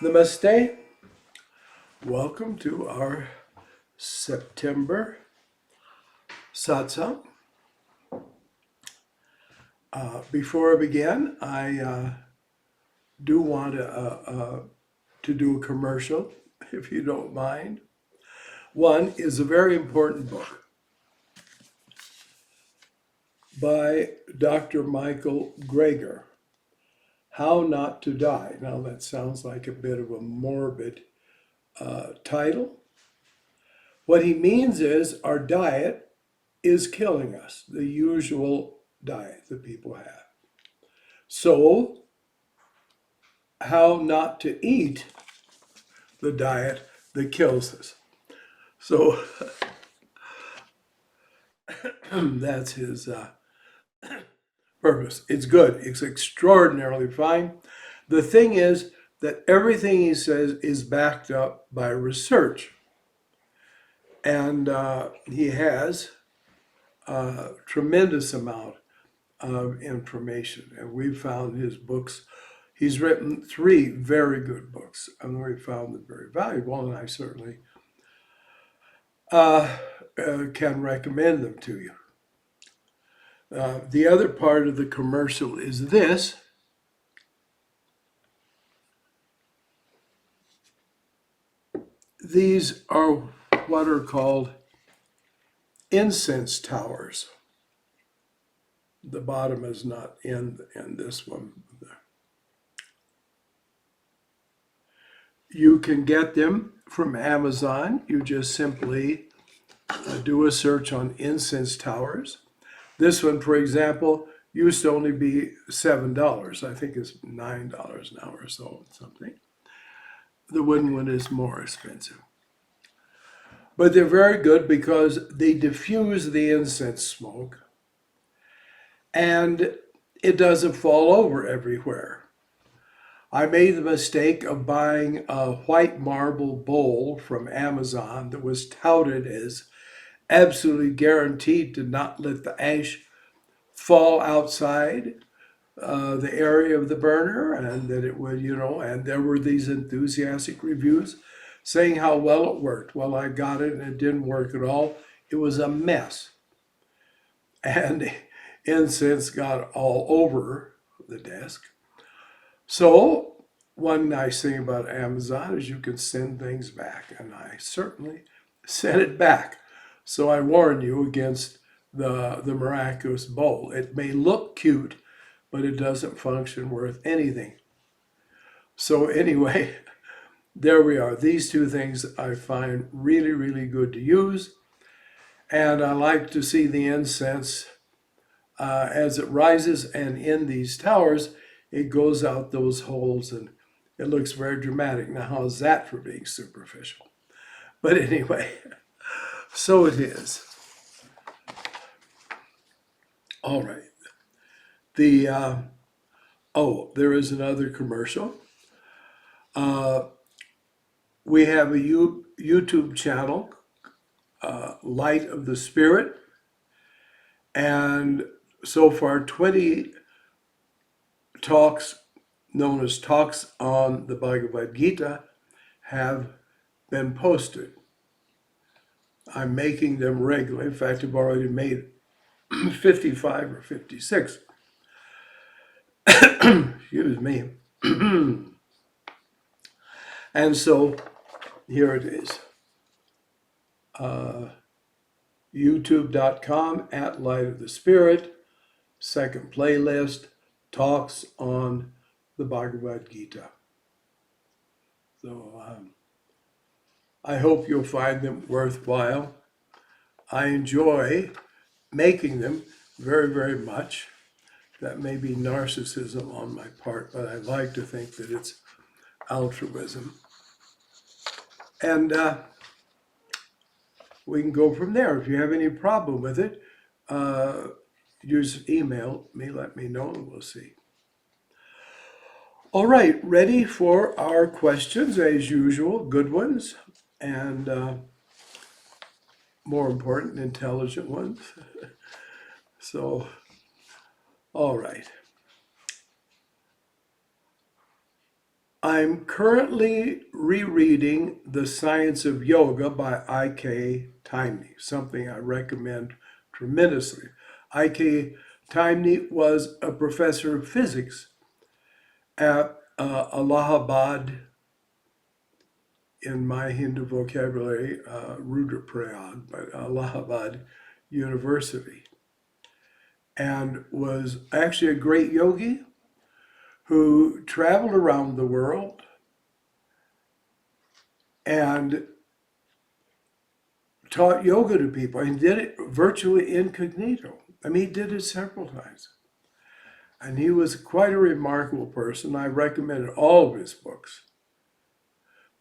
Namaste. Welcome to our September Satsang. Before I begin, I do want to do a commercial, if you don't mind. One is a very important book by Dr. Michael Greger, How Not to Die. Now that sounds like a bit of a morbid title. What he means is our diet is killing us, the usual diet that people have. So, how not to eat the diet that kills us. So, that's his purpose. It's good. It's extraordinarily fine. The thing is that everything he says is backed up by research. And he has a tremendous amount of information. And we found his books. He's written 3 very good books, and we found them very valuable, and I certainly can recommend them to you. The other part of the commercial is this. These are what are called incense towers. The bottom is not in this one. You can get them from Amazon. You just simply do a search on incense towers. This one, for example, used to only be $7. I think it's $9 now or so, something. The wooden one is more expensive. But they're very good because they diffuse the incense smoke and it doesn't fall over everywhere. I made the mistake of buying a white marble bowl from Amazon that was touted as absolutely guaranteed to not let the ash fall outside the area of the burner, and that it would, and there were these enthusiastic reviews saying how well it worked. Well, I got it and it didn't work at all. It was a mess. And incense got all over the desk. So one nice thing about Amazon is you can send things back, and I certainly sent it back. So I warn you against the miraculous bowl. It may look cute, but it doesn't function worth anything. So anyway, there we are. These 2 things I find really, really good to use. And I like to see the incense as it rises, and in these towers, it goes out those holes and it looks very dramatic. Now, how's that for being superficial? But anyway, so it is. All right. There is another commercial. We have a YouTube channel, Light of the Spirit, and so far 20 talks known as Talks on the Bhagavad Gita have been posted. I'm making them regularly. In fact, I've already made 55 or 56. Excuse me. And so here it is. YouTube.com @Light of the Spirit, second playlist, Talks on the Bhagavad Gita. So I hope you'll find them worthwhile. I enjoy making them very, very much. That may be narcissism on my part, but I like to think that it's altruism. And we can go from there. If you have any problem with it, just email me, let me know, and we'll see. All right, ready for our questions as usual, good ones, and more important, intelligent ones. So, all right. I'm currently rereading The Science of Yoga by I.K. Taimni, something I recommend tremendously. I.K. Taimni was a professor of physics at Allahabad, in my Hindu vocabulary, Rudraprayag, but Allahabad University, and was actually a great yogi who traveled around the world and taught yoga to people, and did it virtually incognito. I mean, he did it several times. And he was quite a remarkable person. I recommended all of his books.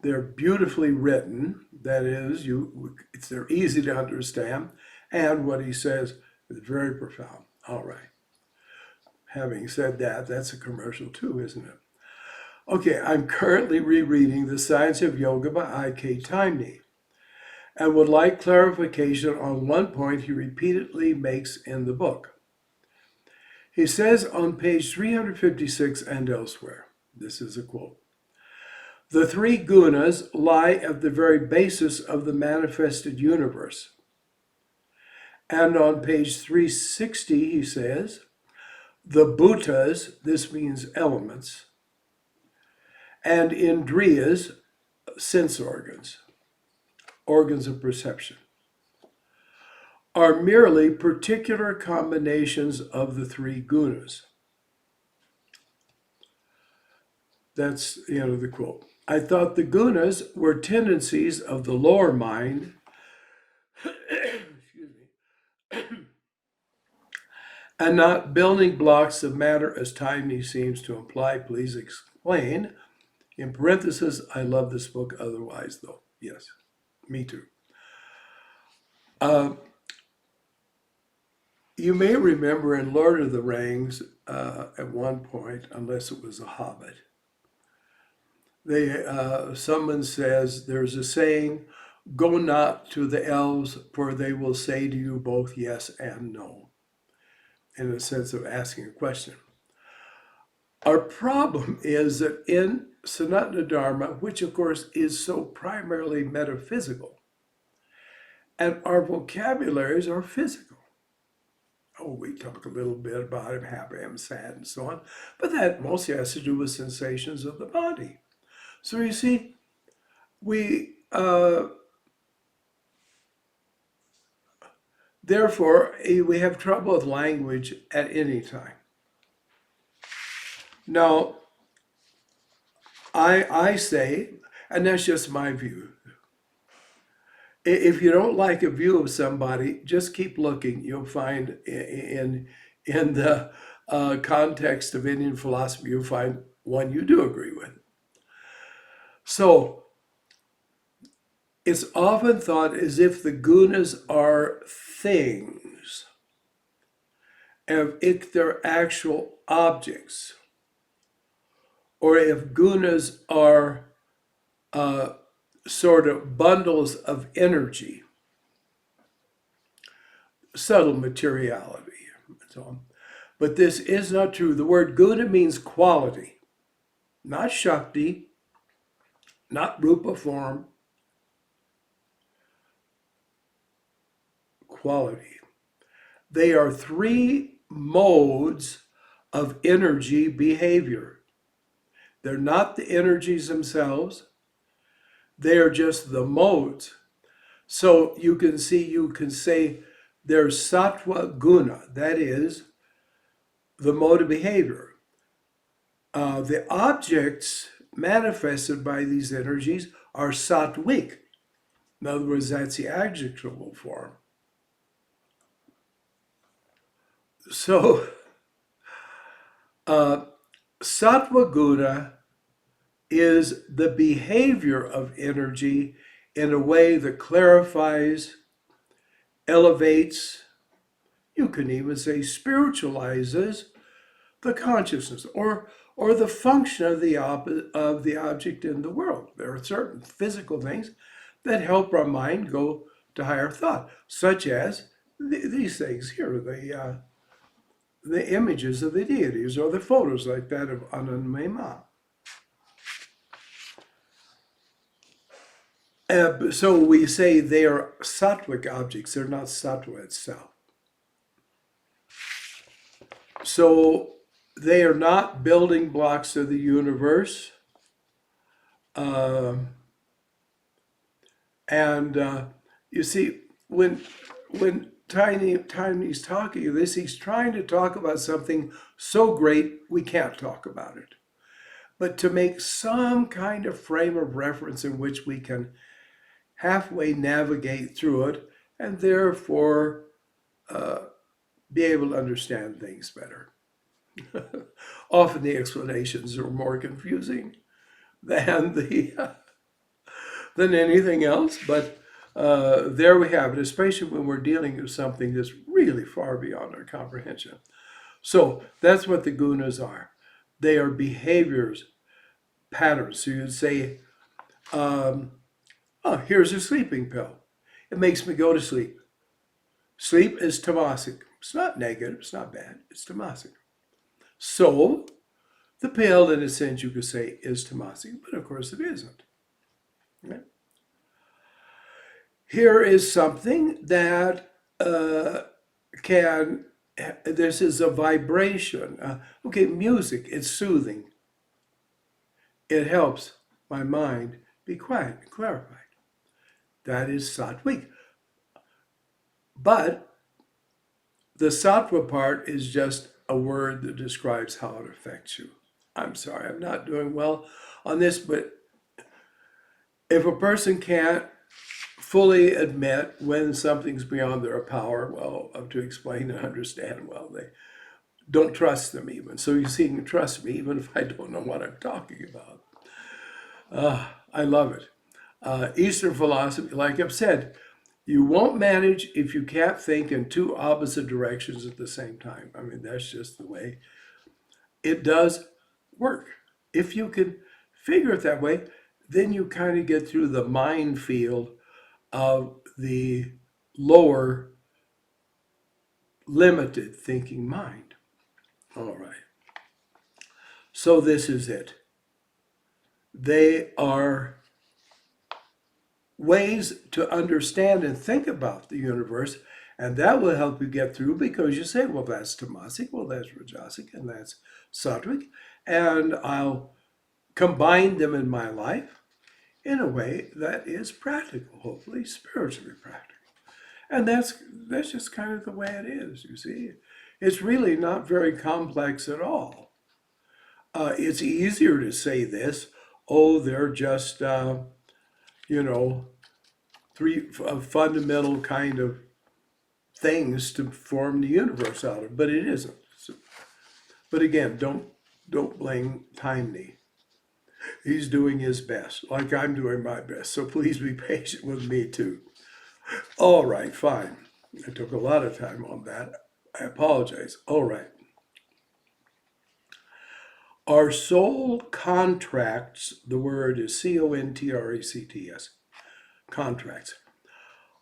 They're beautifully written. That is, they're easy to understand. And what he says is very profound. All right. Having said that, that's a commercial too, isn't it? Okay, I'm currently rereading The Science of Yoga by I.K. Taimni, and would like clarification on one point he repeatedly makes in the book. He says on page 356 and elsewhere, this is a quote, "The three gunas lie at the very basis of the manifested universe." And on page 360, he says, "The bhutas," this means elements, "and indriyas," sense organs, organs of perception, "are merely particular combinations of the three gunas." That's the end of the quote. "I thought the gunas were tendencies of the lower mind excuse me, and not building blocks of matter as Taimni seems to imply. Please explain. In parentheses, I love this book otherwise, though." Yes, me too. You may remember in Lord of the Rings, at one point, unless it was a hobbit, someone says, there's a saying, "Go not to the elves, for they will say to you both yes and no," in a sense of asking a question. Our problem is that in Sanatana Dharma, which of course is so primarily metaphysical, and our vocabularies are physical. Oh, we talk a little bit about I'm happy, I'm sad, and so on, but that mostly has to do with sensations of the body. So you see, therefore, we have trouble with language at any time. Now, I say, and that's just my view, if you don't like a view of somebody, just keep looking. You'll find in the context of Indian philosophy, you'll find one you do agree with. So it's often thought as if the gunas are things, if they're actual objects, or if gunas are sort of bundles of energy, subtle materiality, and so on. But this is not true. The word guna means quality, not shakti, not rupa form, quality. They are three modes of energy behavior. They're not the energies themselves. They are just the modes. So you can say there's sattva guna, that is the mode of behavior. The objects manifested by these energies are sattvic. In other words, that's the adjectival form. So sattva guna is the behavior of energy in a way that clarifies, elevates, you can even say spiritualizes the consciousness or the function of the object in the world. There are certain physical things that help our mind go to higher thought, such as these things here, the images of the deities, or the photos like that of Anandamayi. So we say they are sattvic objects. They're not sattva itself. So they are not building blocks of the universe. You see, when Tiny's talking this, he's trying to talk about something so great we can't talk about it. But to make some kind of frame of reference in which we can halfway navigate through it and therefore be able to understand things better. Often the explanations are more confusing than than anything else, but there we have it, especially when we're dealing with something that's really far beyond our comprehension. So that's what the gunas are. They are behaviors, patterns. So you'd say, oh, here's a sleeping pill. It makes me go to sleep. Sleep is tamasic. It's not negative, it's not bad, it's tamasic. So the pill, in a sense, you could say, is tamasic, but of course it isn't. Right? Here is something that this is a vibration. Okay, music, it's soothing. It helps my mind be quiet and clarified. That is sattvic. But the sattva part is just a word that describes how it affects you. I'm sorry, I'm not doing well on this, but if a person can't fully admit when something's beyond their power, well, to explain and understand, well, they don't trust them even. So you see, you can trust me even if I don't know what I'm talking about. I love it. Eastern philosophy, like I've said, you won't manage if you can't think in two opposite directions at the same time. I mean, that's just the way it does work. If you can figure it that way, then you kind of get through the minefield of the lower limited thinking mind. All right. So this is it. They are ways to understand and think about the universe, and that will help you get through because you say, well, that's tamasic, well, that's rajasic, and that's sattvic, and I'll combine them in my life in a way that is practical, hopefully spiritually practical. And that's just kind of the way it is, you see. It's really not very complex at all. It's easier to say this, oh, they're just, three fundamental kind of things to form the universe out of, but it isn't. So, but again, don't blame Timely. He's doing his best, like I'm doing my best. So please be patient with me too. All right, fine. I took a lot of time on that. I apologize. All right. Our soul contracts, the word is contracts, contracts.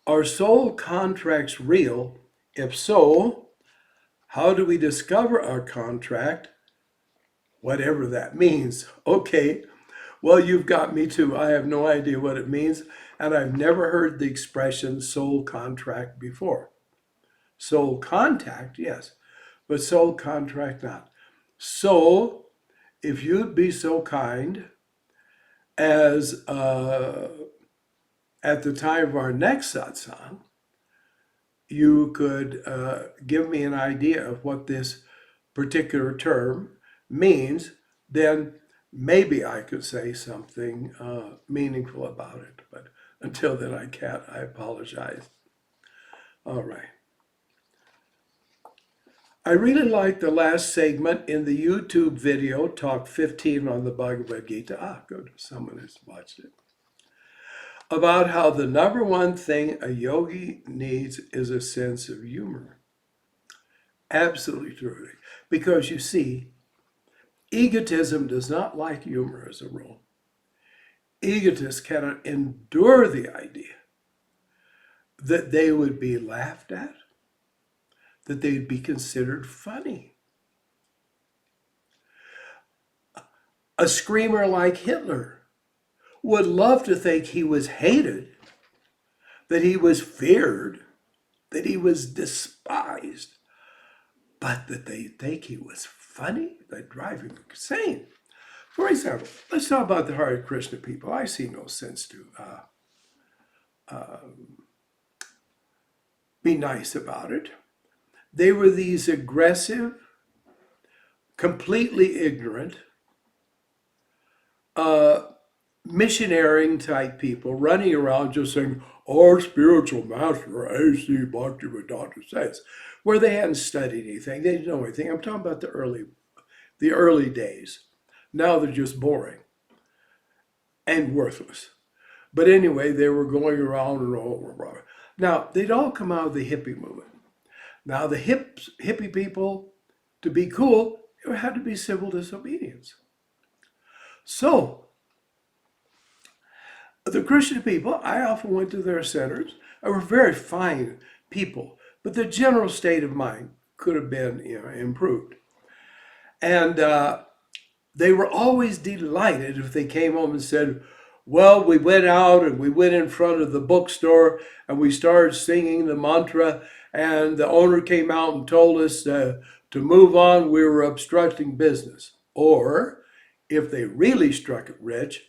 Are soul contracts real? If so, how do we discover our contract? Whatever that means. Okay, well, you've got me too. I have no idea what it means, and I've never heard the expression soul contract before. Soul contact, yes, but soul contract not. So, if you'd be so kind as at the time of our next satsang, you could give me an idea of what this particular term means, then maybe I could say something meaningful about it. But until then, I can't. I apologize. All right. I really like the last segment in the YouTube video, Talk 15 on the Bhagavad Gita. Good, someone has watched it. About how the number one thing a yogi needs is a sense of humor. Absolutely true. Because you see, egotism does not like humor as a rule. Egotists cannot endure the idea that they would be laughed at, that they'd be considered funny. A screamer like Hitler would love to think he was hated, that he was feared, that he was despised, but that they think he was funny. They drive him insane. For example, let's talk about the Hare Krishna people. I see no sense to be nice about it. They were these aggressive, completely ignorant, missionarying type people running around just saying, our spiritual master, A.C. Bhaktivedanta says, where they hadn't studied anything. They didn't know anything. I'm talking about the early days. Now they're just boring and worthless. But anyway, they were going around and all. Now, they'd all come out of the hippie movement. Now, the hippie people, to be cool, it had to be civil disobedience. So, the Christian people, I often went to their centers. They were very fine people, but the general state of mind could have been improved. And they were always delighted if they came home and said, well, we went out and we went in front of the bookstore and we started singing the mantra, and the owner came out and told us to move on, we were obstructing business. Or, if they really struck it rich,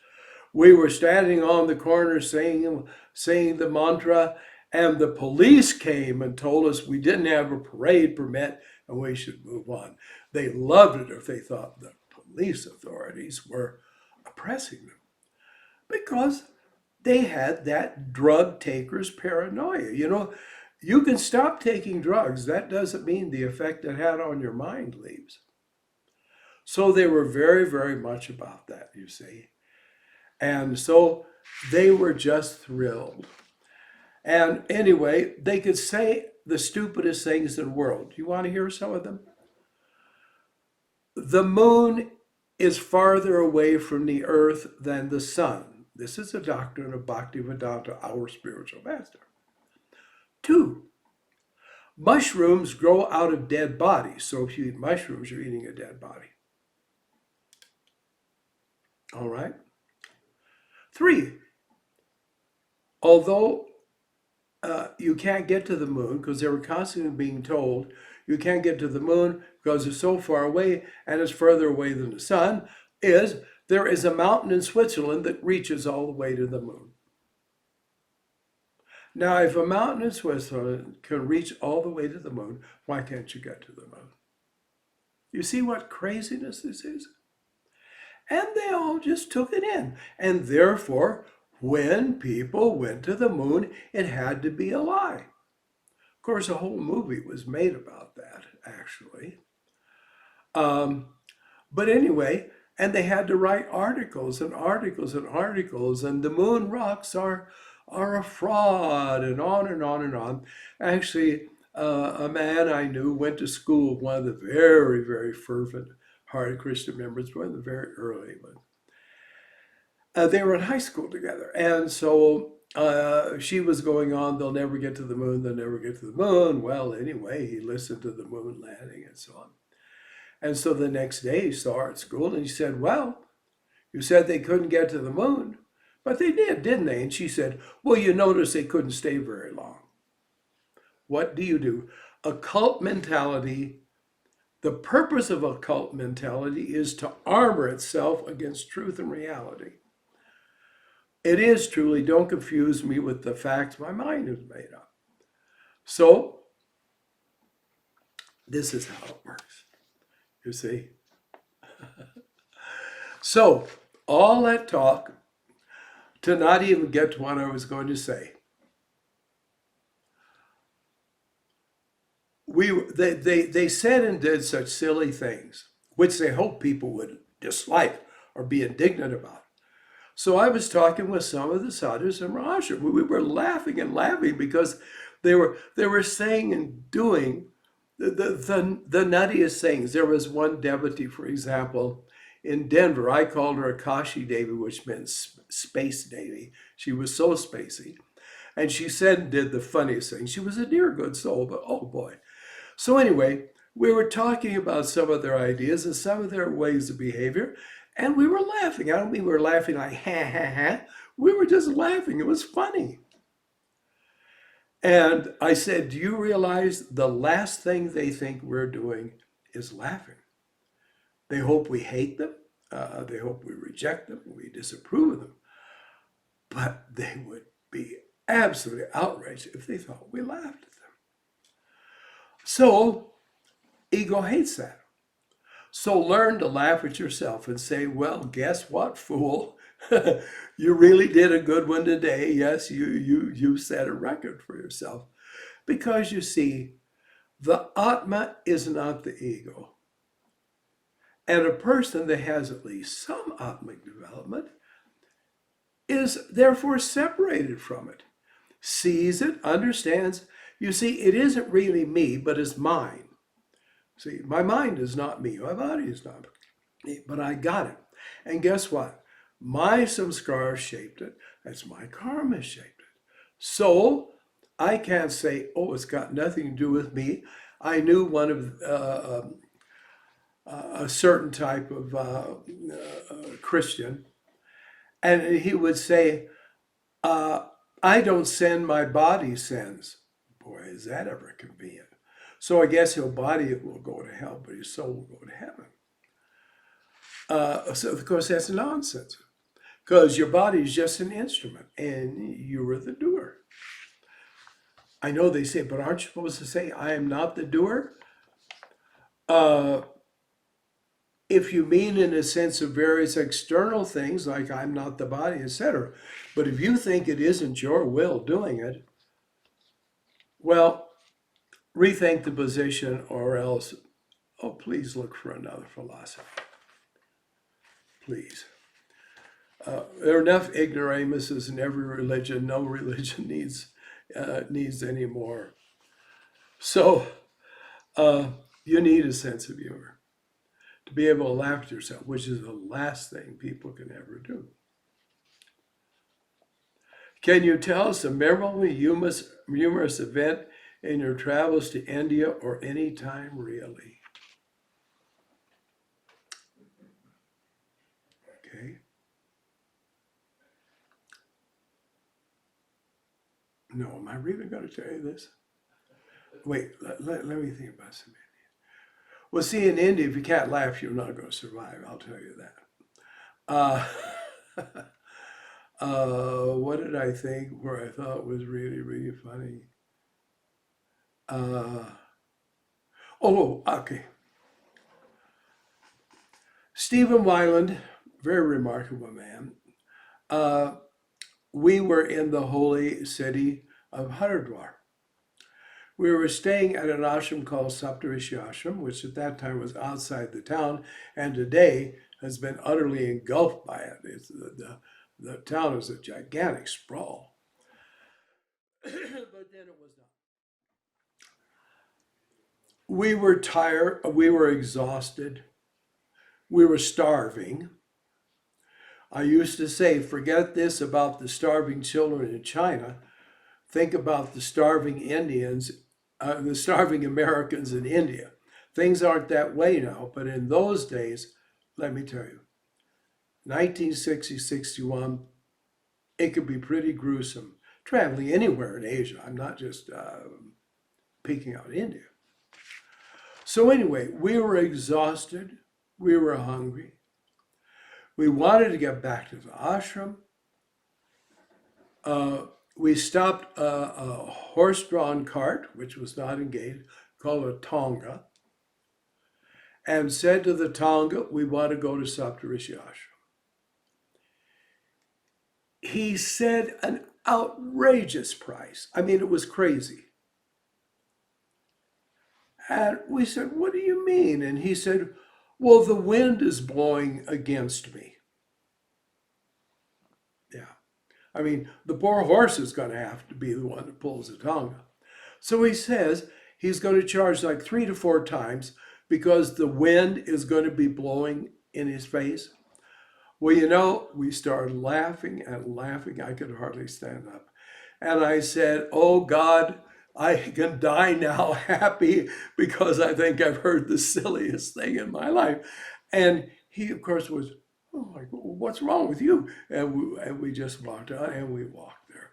we were standing on the corner saying the mantra, and the police came and told us we didn't have a parade permit and we should move on. They loved it if they thought the police authorities were oppressing them, because they had that drug taker's paranoia. You can stop taking drugs. That doesn't mean the effect it had on your mind leaves. So they were very, very much about that, you see. And so they were just thrilled. And anyway, they could say the stupidest things in the world. Do you want to hear some of them? The moon is farther away from the earth than the sun. This is a doctrine of Bhaktivedanta, our spiritual master. 2, mushrooms grow out of dead bodies. So if you eat mushrooms, you're eating a dead body. All right. 3, although you can't get to the moon, because they were constantly being told you can't get to the moon because it's so far away and it's further away than the sun, there is a mountain in Switzerland that reaches all the way to the moon. Now, if a mountain in Switzerland can reach all the way to the moon, why can't you get to the moon? You see what craziness this is? And they all just took it in. And therefore, when people went to the moon, it had to be a lie. Of course, a whole movie was made about that, actually. But anyway, and they had to write articles and articles and articles, and the moon rocks are a fraud, and on and on and on. Actually, a man I knew went to school with one of the very, very fervent Hare Krishna members, one of the very early ones. They were in high school together, and so she was going on, they'll never get to the moon, they'll never get to the moon. Well, anyway, he listened to the moon landing and so on. And so the next day he saw her at school and he said, well, you said they couldn't get to the moon, but they did, didn't they? And she said, well, you notice they couldn't stay very long. What do? Occult mentality, the purpose of occult mentality is to armor itself against truth and reality. It is truly, don't confuse me with the facts my mind is made up. So, this is how it works, you see. So, all that talk to not even get to what I was going to say. They said and did such silly things, which they hoped people would dislike or be indignant about. So I was talking with some of the sadhus in Maharashtra. We were laughing and laughing because they were saying and doing the nuttiest things. There was one devotee, for example, in Denver. I called her a Kashi Devi, which meant space Devi. She was so spacey. And she said and did the funniest thing. She was a dear good soul, but oh boy. So anyway, we were talking about some of their ideas and some of their ways of behavior. And we were laughing. I don't mean we were laughing like, ha, ha, ha. We were just laughing. It was funny. And I said, do you realize the last thing they think we're doing is laughing? They hope we hate them. They hope we reject them. We disapprove of them. But they would be absolutely outraged if they thought we laughed at them. So ego hates that. So learn to laugh at yourself and say, well, guess what, fool? You really did a good one today. Yes, you set a record for yourself. Because you see, the Atma is not the ego. And a person that has at least some Atmic development is therefore separated from it, sees it, understands. You see, it isn't really me, but it's mine. See, my mind is not me, my body is not me, but I got it. And guess what? My samskara shaped it, that's my karma shaped it. So I can't say, oh, it's got nothing to do with me. I knew one of a certain type of Christian, and he would say, I don't send, my body sends. Boy, is that ever convenient. So I guess his body will go to hell, but his soul will go to heaven. So of course that's nonsense, because your body is just an instrument and you are the doer. I know they say, but aren't you supposed to say, I am not the doer? If you mean in a sense of various external things, like I'm not the body, etc. But if you think it isn't your will doing it, well, rethink the position, or else, oh, please look for another philosophy. Please. There are enough ignoramuses in every religion. No religion needs any more. So you need a sense of humor to be able to laugh at yourself, which is the last thing people can ever do. Can you tell us a memorable, humorous event in your travels to India or any time really? Okay. No, am I really going to tell you this? Wait, let me think about some India. Well, see, in India, if you can't laugh, you're not going to survive. I'll tell you that. What did I think where I thought was really, really funny? Okay. Stephen Weiland, very remarkable man. We were in the holy city of Haridwar. We were staying at an ashram called Saptarishi Ashram, which at that time was outside the town, and today has been utterly engulfed by it. The town is a gigantic sprawl. But then it was not. We were tired, we were exhausted, we were starving. I used to say, forget this about the starving children in China. Think about the starving Indians, the starving Americans in India. Things aren't that way now, but in those days, let me tell you, 1960, 61, it could be pretty gruesome. Traveling anywhere in Asia, I'm not just picking out India. So anyway, we were exhausted, we were hungry. We wanted to get back to the ashram. We stopped a horse-drawn cart, which was not engaged, called a tonga, and said to the tonga, we want to go to Saptarishi Ashram. He said an outrageous price. I mean, it was crazy. And we said, what do you mean? And he said, well, the wind is blowing against me. Yeah. I mean, the poor horse is going to have to be the one that pulls the tonga. So he says he's going to charge like 3 to 4 times because the wind is going to be blowing in his face. Well, you know, we started laughing and laughing. I could hardly stand up. And I said, oh God, I can die now happy because I think I've heard the silliest thing in my life. And he, of course, was, Oh, like, what's wrong with you? And we just walked on and we walked there.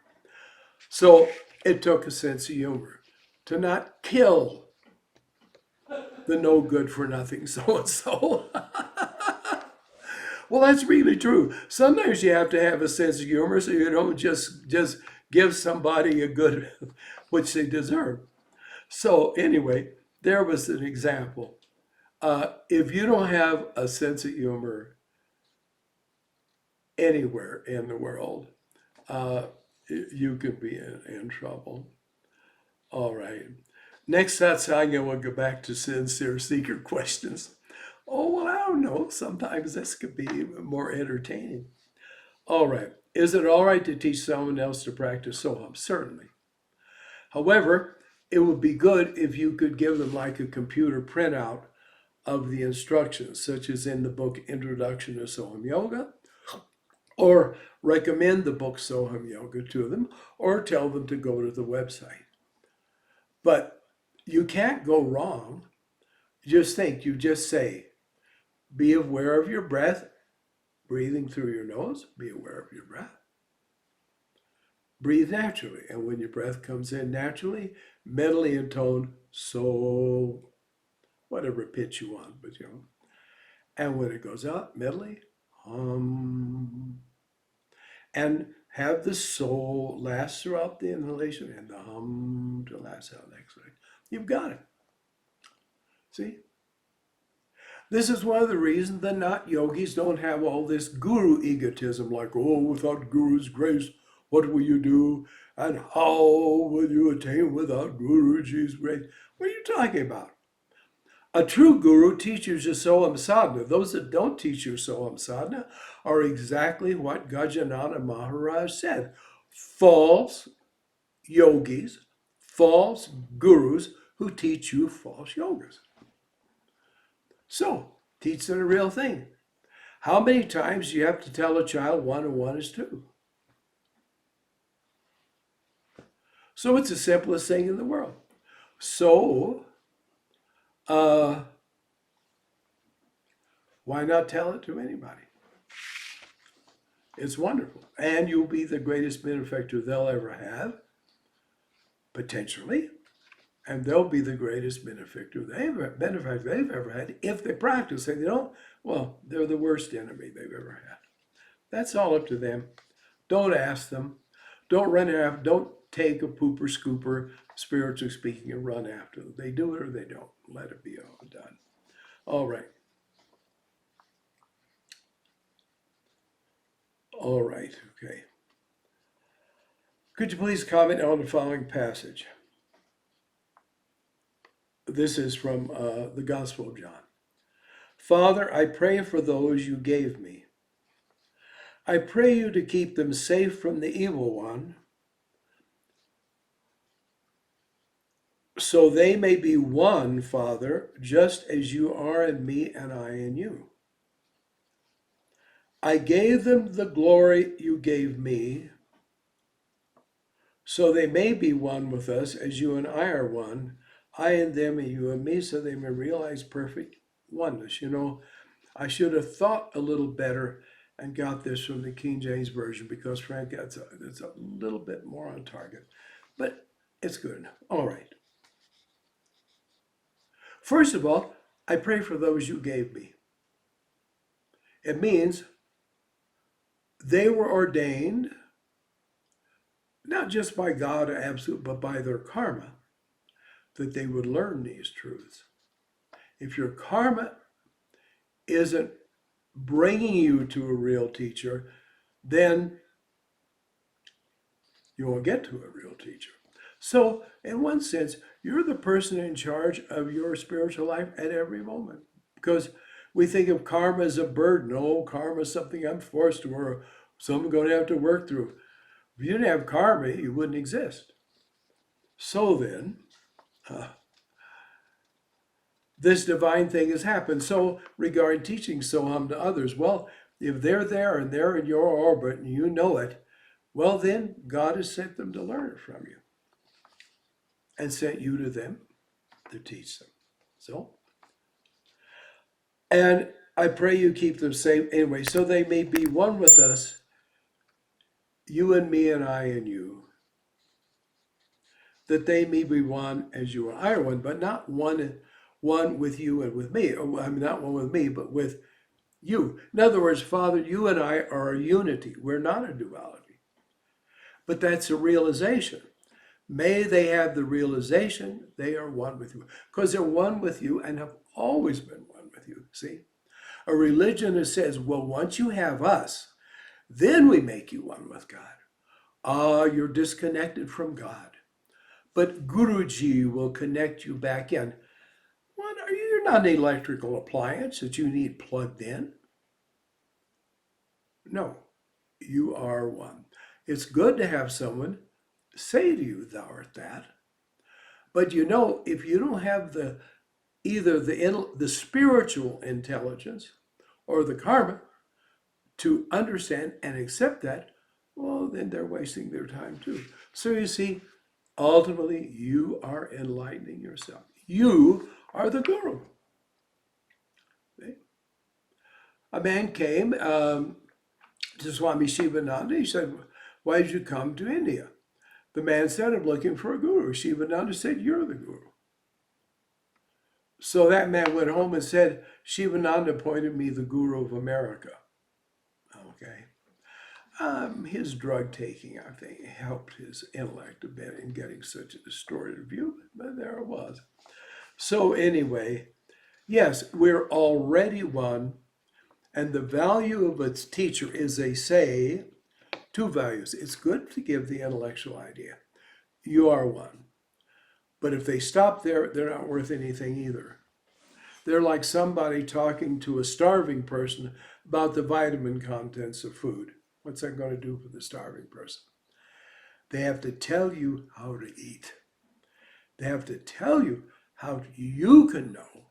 So it took a sense of humor to not kill the no good for nothing so and so. Well, that's really true. Sometimes you have to have a sense of humor so you don't just give somebody a good which they deserve. So anyway, there was an example. If you don't have a sense of humor anywhere in the world, uh, you could be in trouble. All right. Next satsang, I will go back to sincere seeker questions. Oh, well, I don't know. Sometimes this could be more entertaining. All right. Is it all right to teach someone else to practice Soham? Certainly. However, it would be good if you could give them like a computer printout of the instructions, such as in the book Introduction to Soham Yoga, or recommend the book Soham Yoga to them, or tell them to go to the website. But you can't go wrong. Just think, you just say, be aware of your breath, breathing through your nose, be aware of your breath. Breathe naturally, and when your breath comes in naturally, mentally intone so, whatever pitch you want, but you know. And when it goes out, mentally, hum. And have the so last throughout the inhalation and the hum to last out next week. You've got it. See? This is one of the reasons that not yogis don't have all this guru egotism, like, oh, without guru's grace, what will you do? And how will you attain without Guruji's grace? What are you talking about? A true guru teaches you Soham sadhana. Those that don't teach you Soham sadhana are exactly what Gajanana Maharaj said. False yogis, false gurus who teach you false yogas. So, teach them the real thing. How many times do you have to tell a child 1 and 1 is 2? So it's the simplest thing in the world. So, why not tell it to anybody? It's wonderful. And you'll be the greatest benefactor they'll ever have, potentially. And they'll be the greatest benefactor they've ever had if they practice. If they don't, well, they're the worst enemy they've ever had. That's all up to them. Don't ask them. Don't take a pooper scooper, spiritually speaking, and run after them. They do it or they don't. Let it be all done. All right. All right, okay. Could you please comment on the following passage? This is from the Gospel of John. Father, I pray for those you gave me. I pray you to keep them safe from the evil one, so they may be one, Father, just as you are in me and I in you. I gave them the glory you gave me, so they may be one with us as you and I are one, I and them and you and me, so they may realize perfect oneness. You know, I should have thought a little better and got this from the King James Version because, frankly, it's a little bit more on target. But it's good enough. All right. First of all, I pray for those you gave me. It means they were ordained not just by God absolute, but by their karma, that they would learn these truths. If your karma isn't bringing you to a real teacher, then you won't get to a real teacher. So, in one sense, you're the person in charge of your spiritual life at every moment. Because we think of karma as a burden. Oh, karma is something I'm forced to, or something I'm going to have to work through. If you didn't have karma, you wouldn't exist. So then, this divine thing has happened. So regarding teaching Soham to others, well, if they're there and they're in your orbit and you know it, well then God has sent them to learn it from you and sent you to them to teach them. So, and I pray you keep them safe. Anyway, so they may be one with us, you and me and I and you, that they may be one as you and I are one, but not one with you and with me. I mean, not one with me, but with you. In other words, Father, you and I are a unity. We're not a duality. But that's a realization. May they have the realization they are one with you, because they're one with you and have always been one with you. See? A religion that says, well, once you have us, then we make you one with God. You're disconnected from God. But Guruji will connect you back in. What are you? You're not an electrical appliance that you need plugged in. No, you are one. It's good to have someone say to you, thou art that. But you know, if you don't have either the spiritual intelligence or the karma to understand and accept that, well, then they're wasting their time too. So you see, ultimately, you are enlightening yourself. You are the guru. Okay? A man came to Swami Sivananda. He said, why did you come to India? The man said, I'm looking for a guru. Sivananda said, you're the guru. So that man went home and said, Sivananda appointed me the guru of America. Okay. His drug taking, I think, helped his intellect a bit in getting such a distorted view, but there it was. So anyway, yes, we're already one, and the value of its teacher is, they say, two values. It's good to give the intellectual idea. You are one. But if they stop there, they're not worth anything either. They're like somebody talking to a starving person about the vitamin contents of food. What's that going to do for the starving person? They have to tell you how to eat. They have to tell you how you can know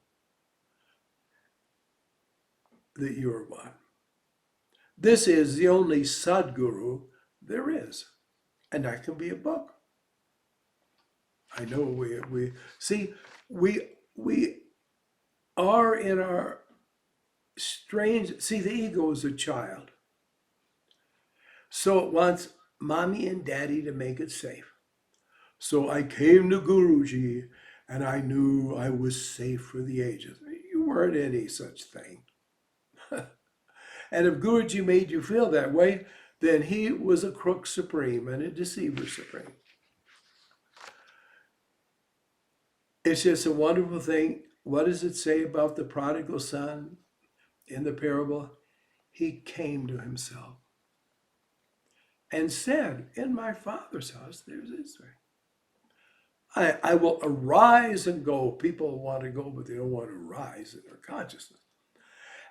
that you're one. This is the only Sadguru there is. And that can be a book. I know we are in our strange, the ego is a child. So it wants mommy and daddy to make it safe. So I came to Guruji and I knew I was safe for the ages. You weren't any such thing. And if Guruji made you feel that way, then he was a crook supreme and a deceiver supreme. It's just a wonderful thing. What does it say about the prodigal son in the parable? He came to himself and said, in my Father's house, there's this way. I will arise and go. People want to go, but they don't want to rise in their consciousness.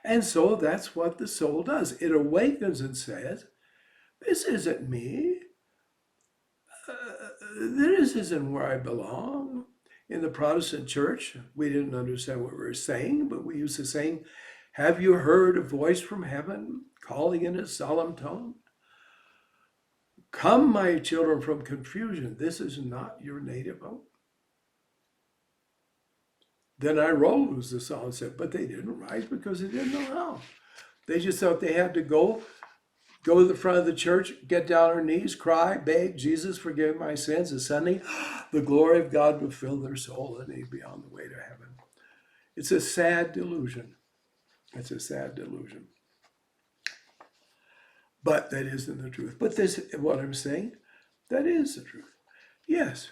And so that's what the soul does. It awakens and says, this isn't me. This isn't where I belong. In the Protestant church, we didn't understand what we were saying, but we used to sing, have you heard a voice from heaven calling in a solemn tone? Come, my children, from confusion. This is not your native home. Then I rose, the song said, but they didn't rise because they didn't know how. They just thought they had to go to the front of the church, get down on their knees, cry, beg, Jesus, forgive my sins. And suddenly, the glory of God would fill their soul and they'd be on the way to heaven. It's a sad delusion. It's a sad delusion. But that isn't the truth. But this, what I'm saying, that is the truth. Yes,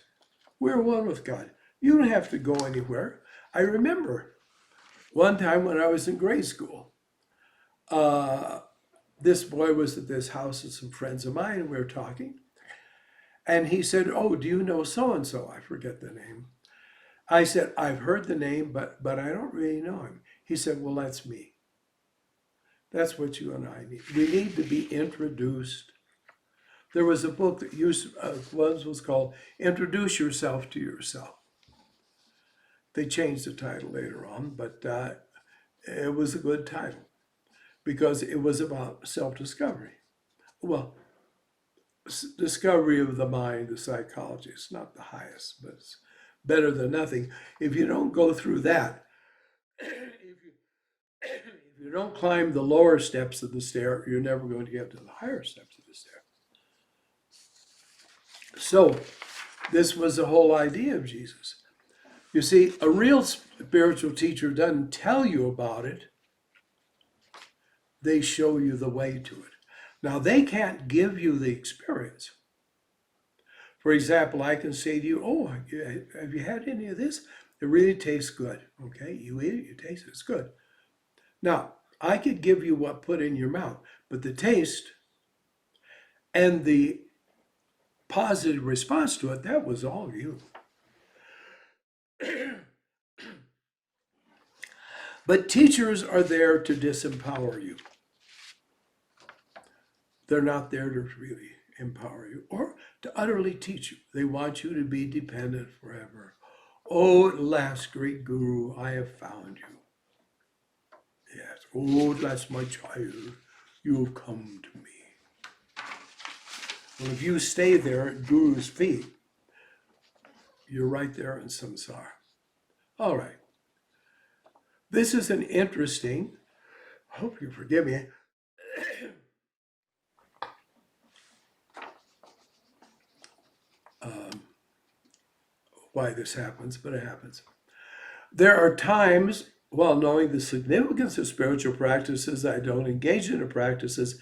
we're one with God. You don't have to go anywhere. I remember one time when I was in grade school, this boy was at this house with some friends of mine, and we were talking. And he said, oh, do you know so-and-so? I forget the name. I said, I've heard the name, but I don't really know him. He said, well, that's me. That's what you and I need. We need to be introduced. There was a book that was called Introduce Yourself to Yourself. They changed the title later on, but it was a good title because it was about self-discovery. Well, discovery of the mind, the psychology. It's not the highest, but it's better than nothing. If you don't go through that, if If you don't climb the lower steps of the stair, you're never going to get to the higher steps of the stair. So this was the whole idea of Jesus. You see, a real spiritual teacher doesn't tell you about it. They show you the way to it. Now, they can't give you the experience. For example, I can say to you, oh, have you had any of this? It really tastes good. Okay, you eat it, you taste it, it's good. Now, I could give you what put in your mouth, but the taste and the positive response to it, that was all you. But teachers are there to disempower you. They're not there to really empower you or to utterly teach you. They want you to be dependent forever. Oh, at last, great guru, I have found you. Yes, oh, at last, my child, you have come to me. Well, if you stay there at guru's feet, you're right there in samsara. All right. This is an interesting, I hope you forgive me, why this happens, but it happens. There are times, while knowing the significance of spiritual practices, I don't engage in the practices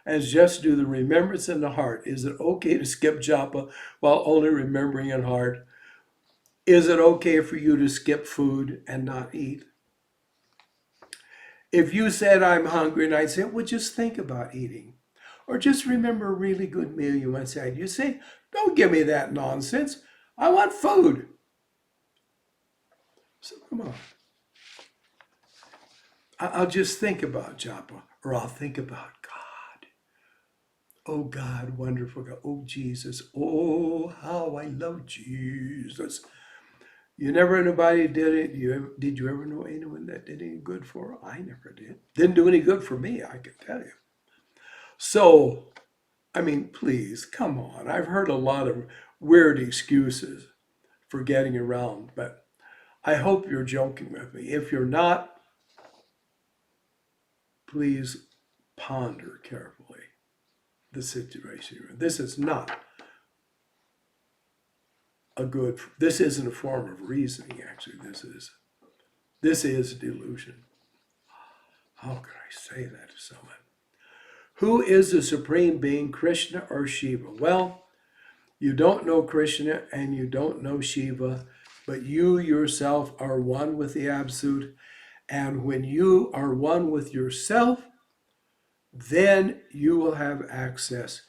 and just do the remembrance in the heart. Is it okay to skip japa while only remembering in heart? Is it okay for you to skip food and not eat? If you said, I'm hungry, and I'd say, well, just think about eating. Or just remember a really good meal you once had. You say, don't give me that nonsense. I want food. So come on. I'll just think about japa, or I'll think about God. Oh God, wonderful God. Oh Jesus. Oh, how I love Jesus. You never anybody did it. Did you ever know anyone that did any good for her? I never did. Didn't do any good for me, I can tell you. So, I mean, please, come on. I've heard a lot of weird excuses for getting around, but I hope you're joking with me. If you're not, please ponder carefully the situation you're in. This is not this isn't a form of reasoning, actually. This is delusion. How could I say that to someone? Who is the supreme being, Krishna or Shiva? Well, you don't know Krishna and you don't know Shiva, but you yourself are one with the Absolute. And when you are one with yourself, then you will have access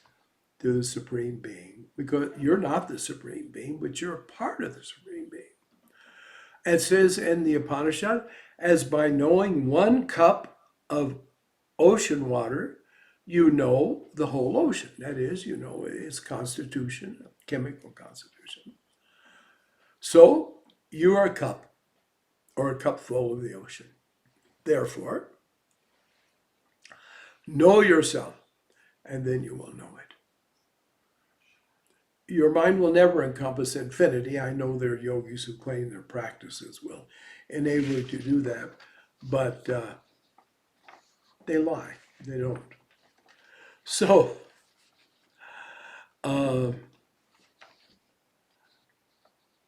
to the Supreme Being. Because you're not the Supreme Being, but you're a part of the Supreme Being. It says in the Upanishad, as by knowing one cup of ocean water, you know the whole ocean. That is, you know its constitution, chemical constitution. So you are a cup, or a cup full of the ocean. Therefore, know yourself, and then you will know it. Your mind will never encompass infinity. I know there are yogis who claim their practices will enable you to do that, but they lie. They don't. So,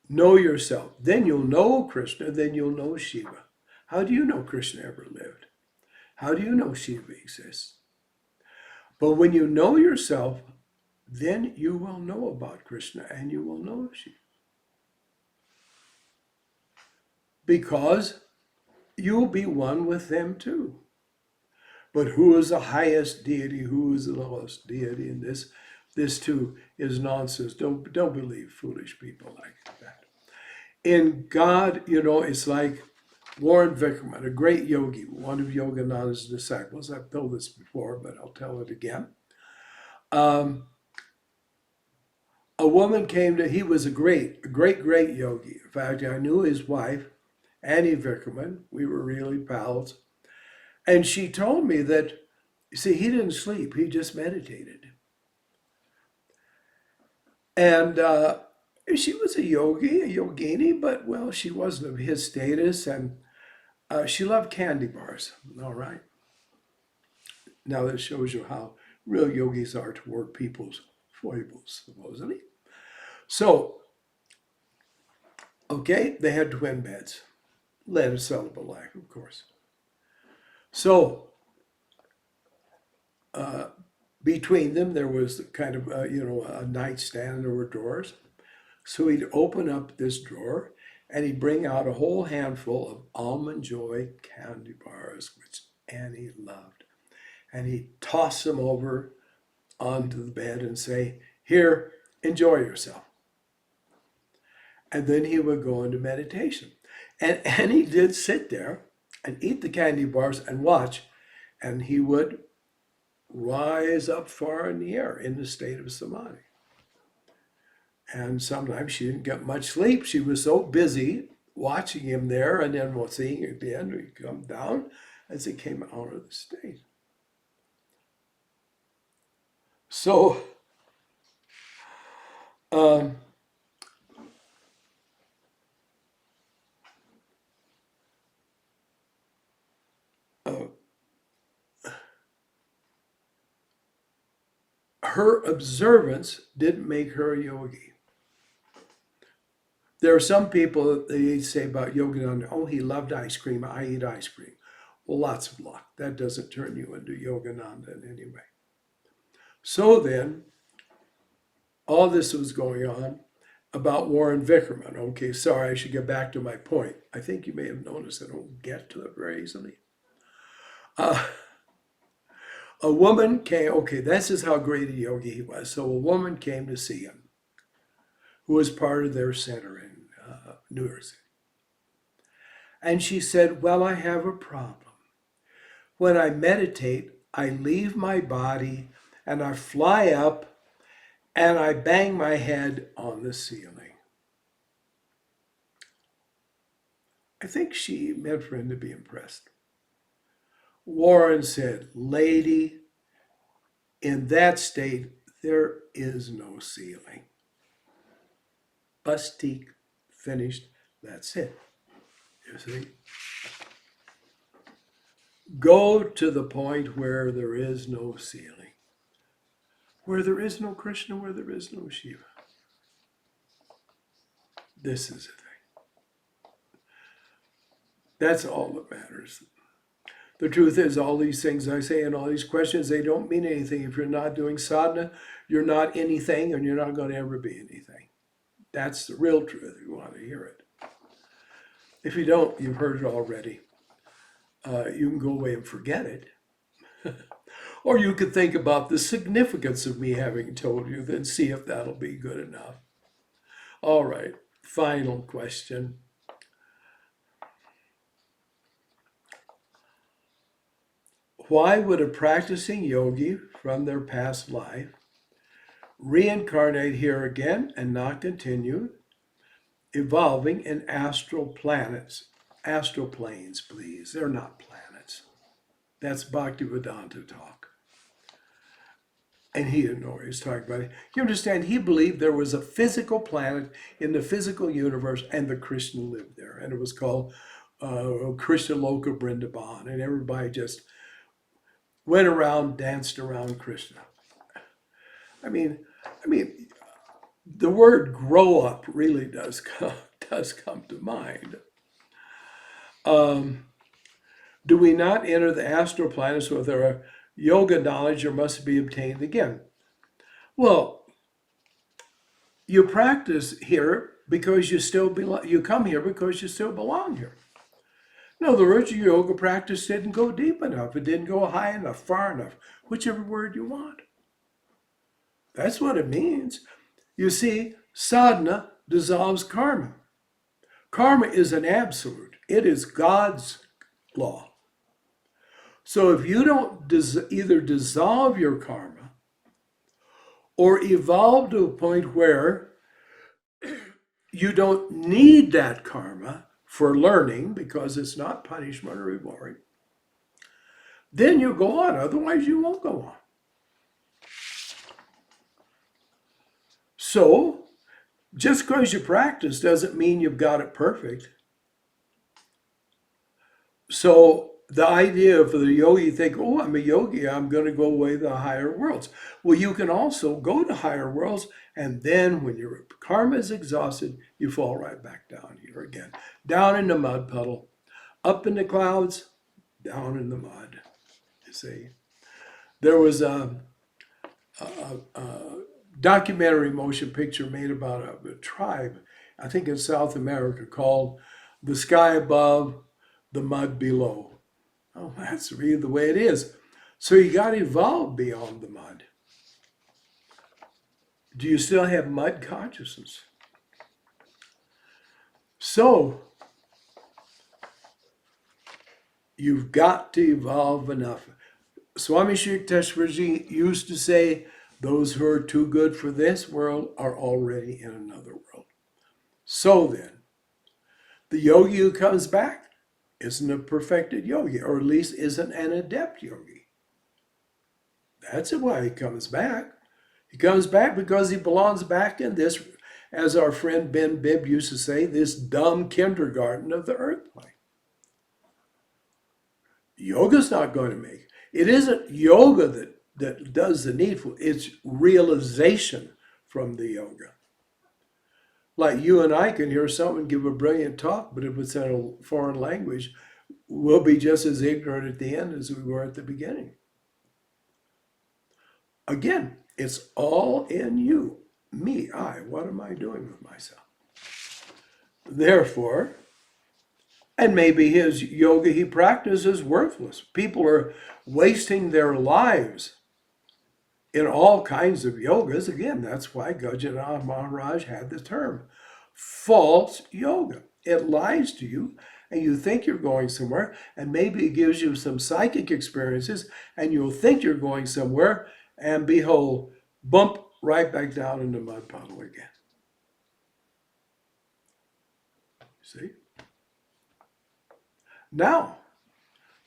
know yourself. Then you'll know Krishna, then you'll know Shiva. How do you know Krishna ever lived? How do you know Shiva exists? But when you know yourself, then you will know about Krishna and you will know Shiva. Because you'll be one with them too. But who is the highest deity? Who is the lowest deity? And this too is nonsense. Don't believe foolish people like that. In God, it's like Warren Vickerman, a great yogi, one of Yogananda's disciples. I've told this before, but I'll tell it again. A woman came he was a great yogi. In fact, I knew his wife, Annie Vickerman. We were really pals. And she told me that, he didn't sleep. He just meditated. And she was a yogini, but, she wasn't of his status. And she loved candy bars, all right? Now that shows you how real yogis are toward people's foibles, supposedly. So, okay, they had twin beds. Led a celibate life, of course. So, between them, there was kind of, a nightstand. There were drawers. So he'd open up this drawer and he'd bring out a whole handful of Almond Joy candy bars, which Annie loved. And he'd toss them over onto the bed and say, "Here, enjoy yourself." And then he would go into meditation. And Annie did sit there and eat the candy bars and watch, and he would rise up far in the air in the state of samadhi. And sometimes she didn't get much sleep. She was so busy watching him there, and then seeing him again, he'd come down as he came out of the state. So, her observance didn't make her a yogi. There are some people that they say about Yogananda, oh, he loved ice cream, I eat ice cream. Well, lots of luck. That doesn't turn you into Yogananda in any way. So then, all this was going on about Warren Vickerman. Okay, sorry, I should get back to my point. I think you may have noticed I don't get to it very easily. A woman came, okay, this is how great a yogi he was. So a woman came to see him, who was part of their center in New York City. And she said, well, I have a problem. When I meditate, I leave my body and I fly up and I bang my head on the ceiling. I think she meant for him to be impressed. Warren said, lady, in that state, there is no ceiling. Bustique, finished, that's it. You see? Go to the point where there is no ceiling, where there is no Krishna, where there is no Shiva. This is the thing. That's all that matters. The truth is, all these things I say and all these questions, they don't mean anything. If you're not doing sadhana, you're not anything and you're not going to ever be anything. That's the real truth if you want to hear it. If you don't, you've heard it already. You can go away and forget it. Or you could think about the significance of me having told you, then see if that'll be good enough. All right, final question. Why would a practicing yogi from their past life reincarnate here again and not continue evolving in astral planets? Astral planes, please. They're not planets. That's Bhaktivedanta talk. And he didn't know what he was talking about. You understand, he believed there was a physical planet in the physical universe and the Krishna lived there. And it was called Krishna Loka Vrindavan. And everybody just went around, danced around Krishna. I mean, the word grow up really does come to mind. Do we not enter the astral planets with our yoga knowledge or must be obtained again? Well, you practice here because you still belong. You come here because you still belong here. In other words, your yoga practice didn't go deep enough. It didn't go high enough, far enough, whichever word you want. That's what it means. You see, sadhana dissolves karma. Karma is an absolute. It is God's law. So if you don't either dissolve your karma or evolve to a point where you don't need that karma for learning because it's not punishment or reward, then you go on. Otherwise, you won't go on. So, just because you practice doesn't mean you've got it perfect. So, the idea of the yogi think, oh, I'm a yogi, I'm going to go away to the higher worlds. Well, you can also go to higher worlds, and then when your karma is exhausted, you fall right back down here again. Down in the mud puddle, up in the clouds, down in the mud. You see, there was a documentary motion picture made about a tribe, I think in South America, called The Sky Above, the Mud Below. Oh, that's really the way it is. So you got to evolve beyond the mud. Do you still have mud consciousness? So you've got to evolve enough. Swami Shankaracharya used to say, those who are too good for this world are already in another world. So then, the yogi who comes back isn't a perfected yogi, or at least isn't an adept yogi. That's why he comes back. He comes back because he belongs back in this, as our friend Ben Bibb used to say, this dumb kindergarten of the earth plane. Yoga's not going to make it. It isn't yoga that does the needful. It's realization from the yoga. Like you and I can hear someone give a brilliant talk, but if it's in a foreign language, we'll be just as ignorant at the end as we were at the beginning. Again, it's all in you. Me, I. What am I doing with myself? Therefore, and maybe his yoga he practices is worthless. People are wasting their lives in all kinds of yogas. Again, that's why Gajana Maharaj had the term false yoga. It lies to you, and you think you're going somewhere, and maybe it gives you some psychic experiences, and you'll think you're going somewhere, and behold, bump right back down in the mud puddle again. See? Now,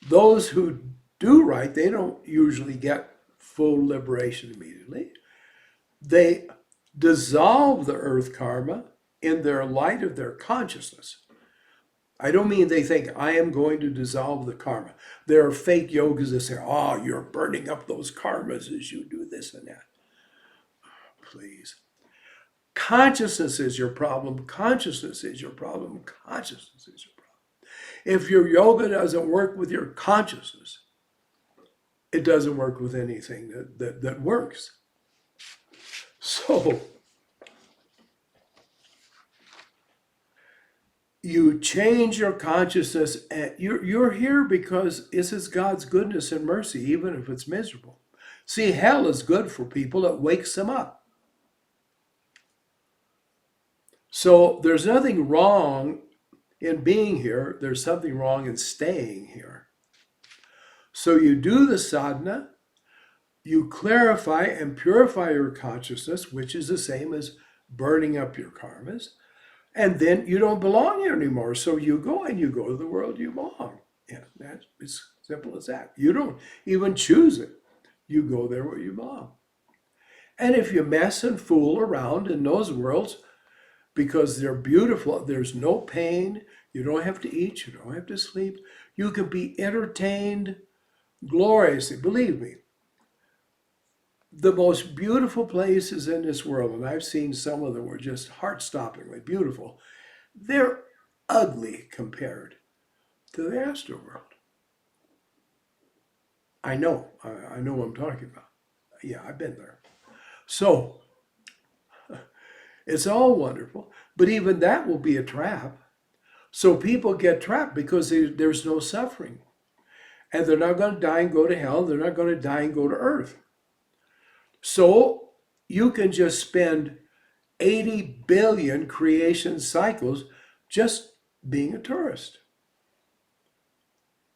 those who do right, they don't usually get full liberation immediately. They dissolve the earth karma in their light of their consciousness. I don't mean they think, I am going to dissolve the karma. There are fake yogas that say, oh, you're burning up those karmas as you do this and that. Please. Consciousness is your problem. Consciousness is your problem. Consciousness is your problem. If your yoga doesn't work with your consciousness, it doesn't work with anything that works. So, you change your consciousness, and you're here because this is God's goodness and mercy, even if it's miserable. See, hell is good for people. It wakes them up. So there's nothing wrong in being here. There's something wrong in staying here. So you do the sadhana, you clarify and purify your consciousness, which is the same as burning up your karmas, and then you don't belong here anymore. So you go to the world you belong. Yeah, that's as simple as that. You don't even choose it. You go there where you belong. And if you mess and fool around in those worlds, because they're beautiful, there's no pain, you don't have to eat, you don't have to sleep, you can be entertained gloriously. Believe me, the most beautiful places in this world, and I've seen some of them were just heart-stoppingly beautiful, they're ugly compared to the astral world. I know what I'm talking about. Yeah, I've been there. So, it's all wonderful, but even that will be a trap. So people get trapped because there's no suffering. And they're not going to die and go to hell. They're not going to die and go to earth. So you can just spend 80 billion creation cycles just being a tourist.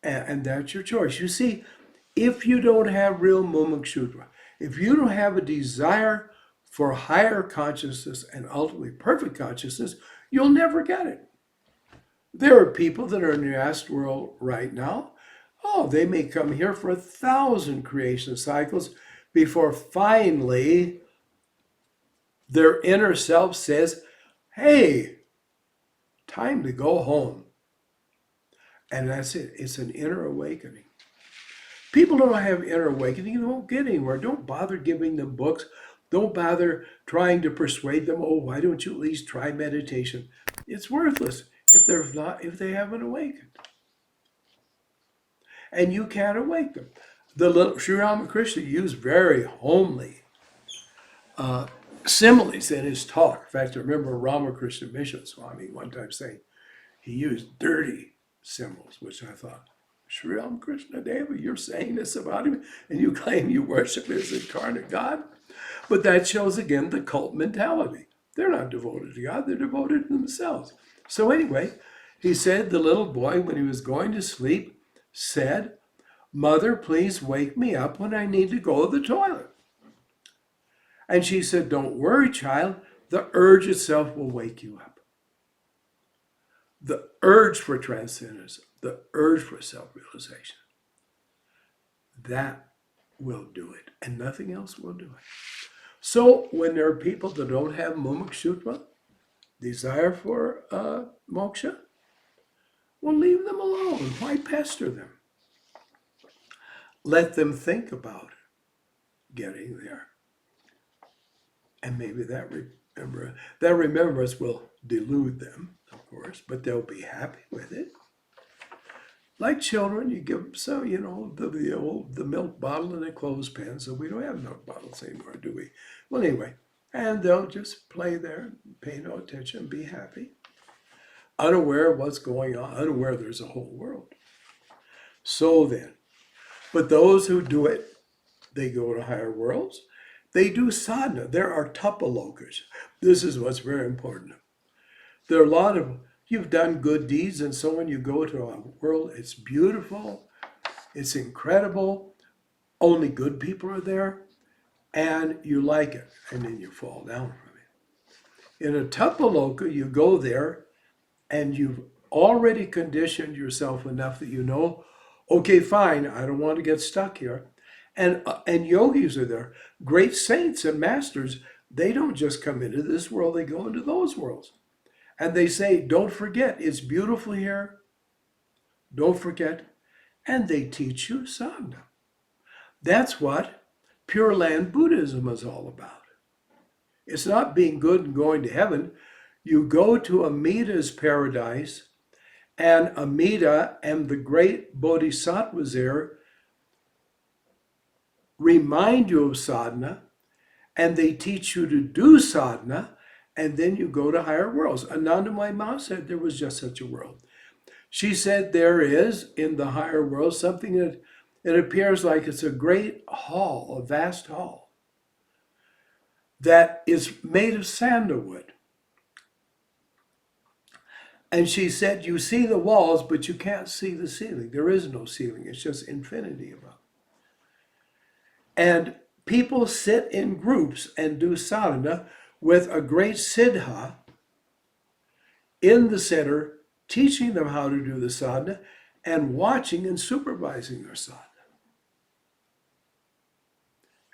And that's your choice. You see, if you don't have real mumukshudra, if you don't have a desire for higher consciousness and ultimately perfect consciousness, you'll never get it. There are people that are in the astral world right now. Oh, they may come here for 1,000 creation cycles before finally their inner self says, hey, time to go home. And that's it. It's an inner awakening. People don't have inner awakening, they won't get anywhere. Don't bother giving them books. Don't bother trying to persuade them, oh, why don't you at least try meditation? It's worthless if they haven't awakened. And you can't awake them. The little Sri Ramakrishna used very homely similes in his talk. In fact, I remember Ramakrishna Mission Swami one time saying he used dirty symbols, which I thought, Sri Ramakrishna Deva, you're saying this about him, and you claim you worship his incarnate God? But that shows again the cult mentality. They're not devoted to God, they're devoted to themselves. So anyway, he said the little boy, when he was going to sleep, said, Mother, please wake me up when I need to go to the toilet. And she said, don't worry, child, the urge itself will wake you up. The urge for transcendence, the urge for self-realization, that will do it, and nothing else will do it. So when there are people that don't have mumukshutva, desire for moksha, well, leave them alone. Why pester them? Let them think about getting there. And maybe that remembrance will delude them, of course, but they'll be happy with it. Like children, you give them some, the milk bottle and a clothespin. So we don't have milk bottles anymore, do we? Well, anyway, and they'll just play there, pay no attention, be happy, unaware of what's going on, unaware there's a whole world. So then, but those who do it, they go to higher worlds. They do sadhana. There are Tapah lokas. This is what's very important. There are a lot of, you've done good deeds, and so when you go to a world, it's beautiful, it's incredible, only good people are there, and you like it, and then you fall down from it. In a Tapah loka, you go there, and you've already conditioned yourself enough that you know, okay, fine, I don't want to get stuck here. And yogis are there. Great saints and masters, they don't just come into this world, they go into those worlds. And they say, don't forget, it's beautiful here. Don't forget. And they teach you sadhana. That's what Pure Land Buddhism is all about. It's not being good and going to heaven. You go to Amida's paradise, and Amida and the great bodhisattvas there remind you of sadhana, and they teach you to do sadhana, and then you go to higher worlds. Anandamayi Ma said there was just such a world. She said there is, in the higher world, something that it appears like it's a great hall, a vast hall, that is made of sandalwood. And she said, you see the walls, but you can't see the ceiling. There is no ceiling. It's just infinity above. And people sit in groups and do sadhana with a great siddha in the center, teaching them how to do the sadhana and watching and supervising their sadhana.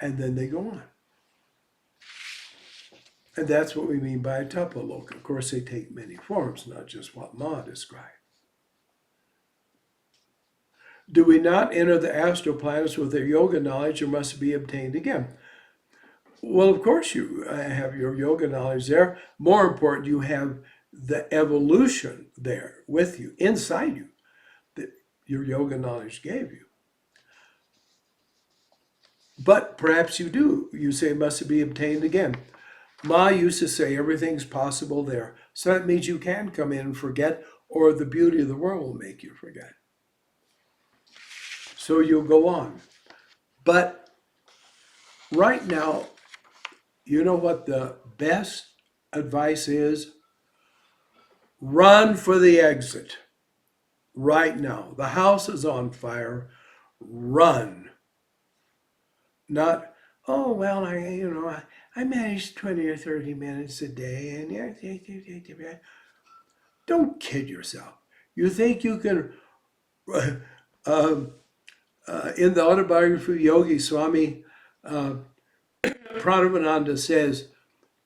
And then they go on. And that's what we mean by a Tapah loka. Of course, they take many forms, not just what Ma described. Do we not enter the astral planets with their yoga knowledge, or must it be obtained again? Well, of course you have your yoga knowledge there. More important, you have the evolution there with you, inside you, that your yoga knowledge gave you. But perhaps you do. You say, must it be obtained again? Ma used to say everything's possible there. So that means you can come in and forget, or the beauty of the world will make you forget. So you'll go on. But right now, you know what the best advice is? Run for the exit. Right now. The house is on fire. Run. Not, oh, well, I manage 20 or 30 minutes a day. And don't kid yourself. You think you can... in the autobiography of Yogi, Swami Paramhansa says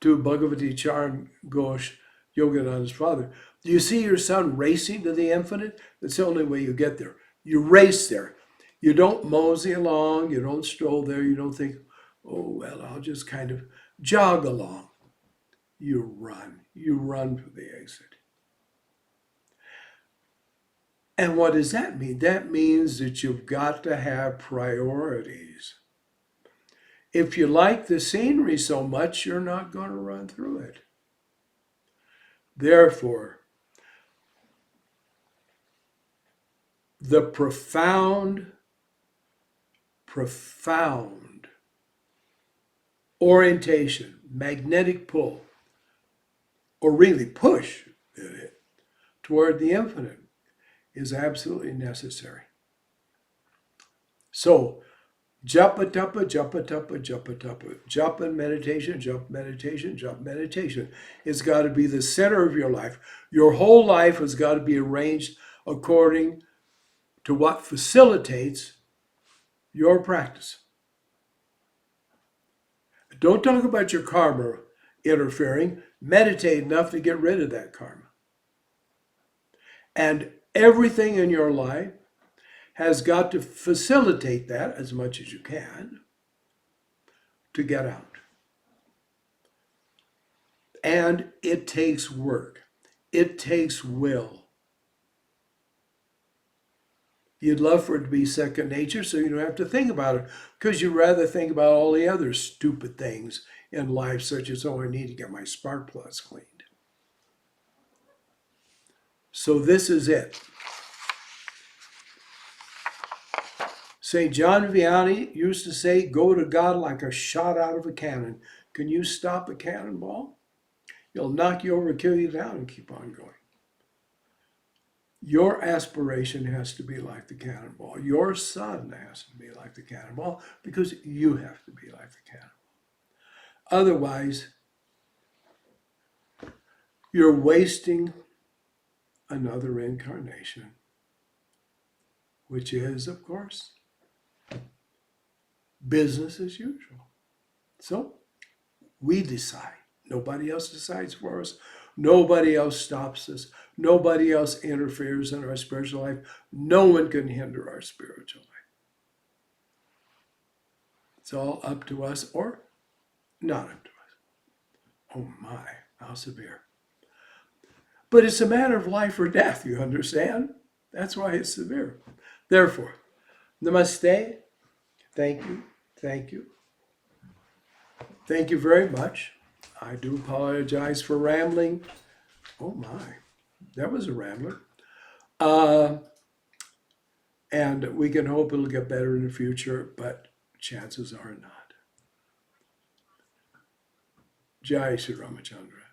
to Bhagavati Charan Ghosh, Yogananda's father, Do you see your son racing to the infinite? That's the only way you get there. You race there. You don't mosey along. You don't stroll there. You don't think, oh, well, I'll just kind of jog along. You run. You run for the exit. And what does that mean? That means that you've got to have priorities. If you like the scenery so much, you're not going to run through it. Therefore, the profound orientation, magnetic pull, or really push toward the infinite is absolutely necessary. So, japa tapa, japa tapa, japa tapa. Japa meditation, japa meditation, japa meditation. It's got to be the center of your life. Your whole life has got to be arranged according to what facilitates your practice. Don't talk about your karma interfering. Meditate enough to get rid of that karma. And everything in your life has got to facilitate that as much as you can to get out. And it takes work. It takes will. You'd love for it to be second nature so you don't have to think about it, because you'd rather think about all the other stupid things in life, such as, oh, I need to get my spark plugs cleaned. So this is it. St. John Vianney used to say, go to God like a shot out of a cannon. Can you stop a cannonball? It'll knock you over, kill you down, and keep on going. Your aspiration has to be like the cannonball. Your son has to be like the cannonball, because you have to be like the cannonball. Otherwise, you're wasting another incarnation, which is, of course, business as usual. So we decide. Nobody else decides for us. Nobody else stops us. Nobody else interferes in our spiritual life. No one can hinder our spiritual life. It's all up to us, or not up to us. Oh my, how severe. But it's a matter of life or death, you understand? That's why it's severe. Therefore, namaste. Thank you. Thank you. Thank you very much. I do apologize for rambling. Oh my, that was a rambler. And we can hope it'll get better in the future, but chances are not. Jai Sri Ramachandra.